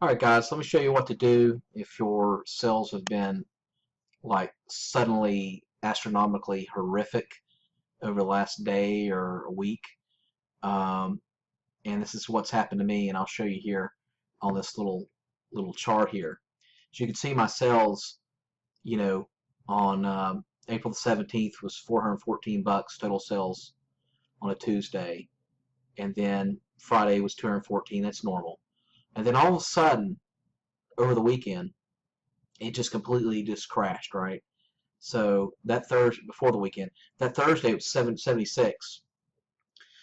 Alright guys, let me show you what to do if your sales have been like suddenly astronomically horrific over the last day or a week. Um, and this is what's happened to me, and I'll show you here on this little chart here. As you can see, my sales, on April the 17th was 414 bucks total sales on a Tuesday, and then Friday was 214. That's normal. And then all of a sudden, over the weekend, it just completely just crashed, right? So that Thursday, before the weekend, that Thursday it was 776.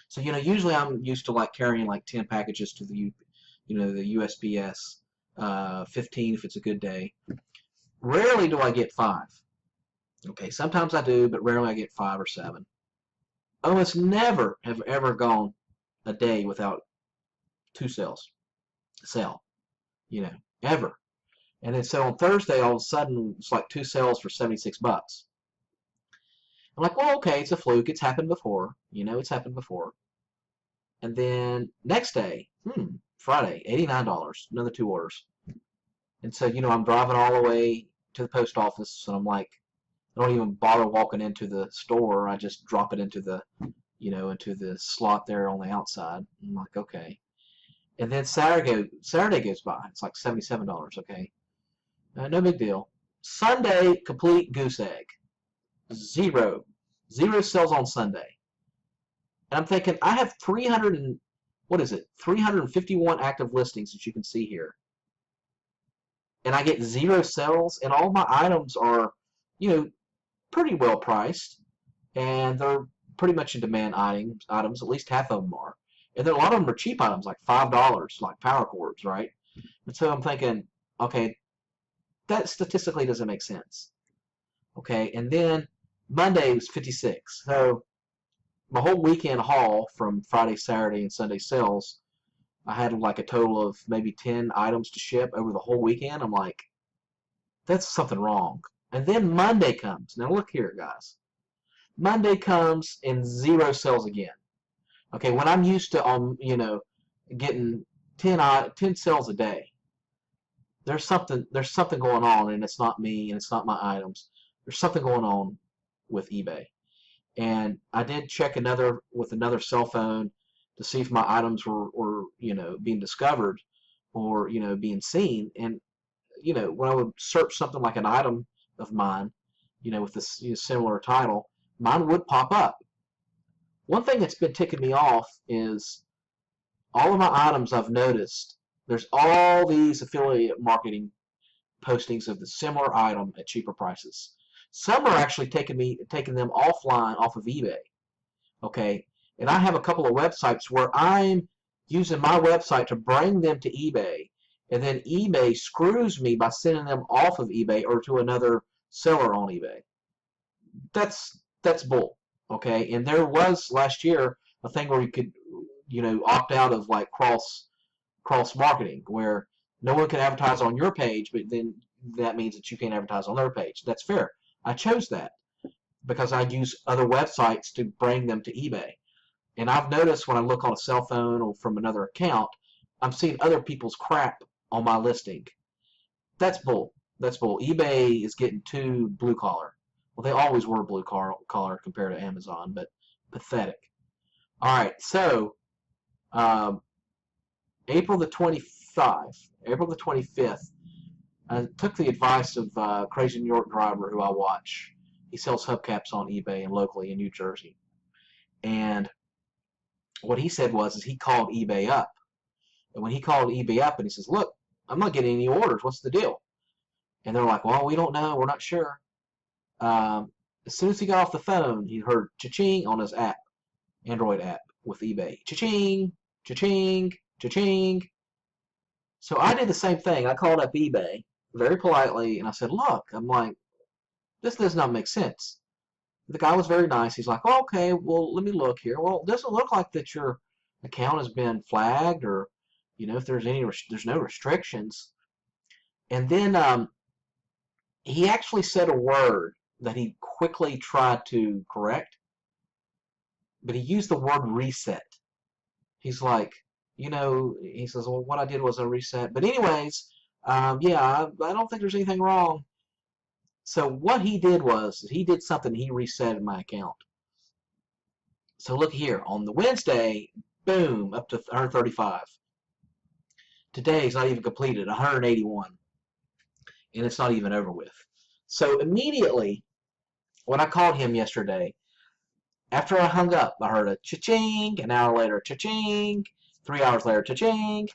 So usually I'm used to like carrying like 10 packages to the USPS, 15 if it's a good day. Rarely do I get 5. Okay, sometimes I do, but rarely I get 5 or 7. Almost never have ever gone a day without 2 sales, sell, ever. And then so on Thursday, all of a sudden, it's like 2 sales for 76 bucks. I'm like, well, okay, it's a fluke. It's happened before. It's happened before. And then next day, Friday, $89, another 2 orders. And so, I'm driving all the way to the post office, and I'm like, I don't even bother walking into the store. I just drop it into the, into the slot there on the outside. I'm like, okay. And then Saturday goes by. It's like $77, okay. No big deal. Sunday, complete goose egg. Zero sales on Sunday. And I'm thinking, I have 351 active listings that you can see here. And I get 0 sales, and all my items are, pretty well priced. And they're pretty much in demand items, at least half of them are. And then a lot of them are cheap items, like $5, like power cords, right? And so I'm thinking, okay, that statistically doesn't make sense. Okay, and then Monday was 56. So my whole weekend haul from Friday, Saturday, and Sunday sales, I had like a total of maybe 10 items to ship over the whole weekend. I'm like, that's something wrong. And then Monday comes. Now look here, guys. Monday comes and 0 sales again. Okay, when I'm used to getting 10 sales a day, there's something going on, and it's not me and it's not my items. There's something going on with eBay. And I did check with another cell phone to see if my items were being discovered or being seen. And when I would search something like an item of mine, with this similar title, mine would pop up. One thing that's been ticking me off is all of my items I've noticed, there's all these affiliate marketing postings of the similar item at cheaper prices. Some are actually taking them offline off of eBay. Okay, and I have a couple of websites where I'm using my website to bring them to eBay, and then eBay screws me by sending them off of eBay or to another seller on eBay. That's bull. Okay, and there was last year a thing where you could opt out of like cross marketing, where no one can advertise on your page, but then that means that you can't advertise on their page. That's fair. I chose that because I use other websites to bring them to eBay. And I've noticed when I look on a cell phone or from another account, I'm seeing other people's crap on my listing. That's bull. That's bull. eBay is getting too blue collar. Well, they always were blue collar compared to Amazon, but pathetic. All right, so April the 25th, I took the advice of Crazy New York Driver, who I watch. He sells hubcaps on eBay and locally in New Jersey. And what he said is he called eBay up. And when he called eBay up and he says, look, I'm not getting any orders. What's the deal? And they're like, well, we don't know. We're not sure. As soon as he got off the phone, he heard cha-ching on his app, Android app with eBay. Cha-ching, cha-ching, cha-ching. So I did the same thing. I called up eBay very politely, and I said, look, I'm like, this does not make sense. The guy was very nice. He's like, oh, okay, well, let me look here. Well, it doesn't look like that your account has been flagged, or, if there's no restrictions. And then he actually said a word that he quickly tried to correct, but he used the word reset. He's like, you know, he says, well, what I did was a reset. But anyways, yeah, I don't think there's anything wrong. So what he did was he did something. He reset my account. So look here on the Wednesday, boom, up to 135. Today's not even completed, 181, and it's not even over with. So immediately, when I called him yesterday, after I hung up, I heard a cha-ching. An hour later, cha-ching. 3 hours later, cha-ching.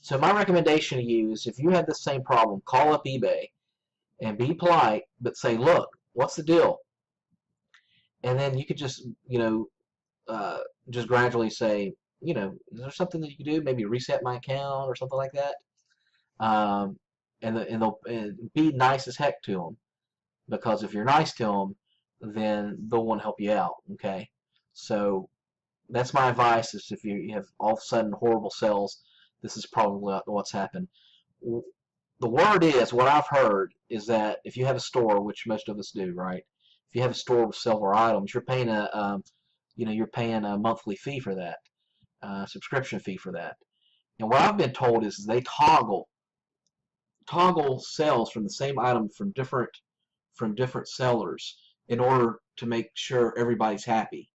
So my recommendation to you is if you have the same problem, call up eBay and be polite, but say, look, what's the deal? And then you could just, just gradually say, is there something that you can do? Maybe reset my account or something like that. Um, and they'll be nice as heck to them, because if you're nice to them, then they'll want to help you out. Okay, so that's my advice. Is if you have all of a sudden horrible sales, this is probably what's happened. The word is, what I've heard is that if you have a store, which most of us do, right? If you have a store with several items, you're paying you're paying a monthly fee for that, subscription fee for that. And what I've been told is they toggle sales from the same item from different sellers in order to make sure everybody's happy.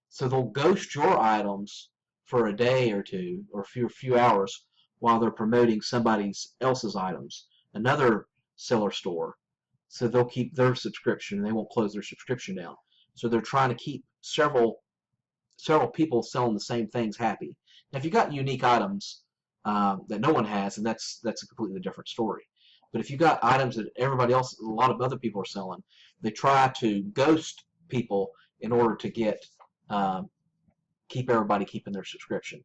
So they'll ghost your items for a day or two or a few hours while they're promoting somebody else's items, another seller store. So they'll keep their subscription. They won't close their subscription down. So they're trying to keep several people selling the same things happy. Now, if you got unique items that no one has, and that's a completely different story. But if you got items that everybody else, a lot of other people are selling, they try to ghost people in order to get keep everybody keeping their subscription.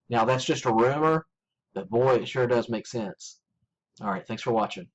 Now, that's just a rumor, but boy, it sure does make sense. All right, thanks for watching.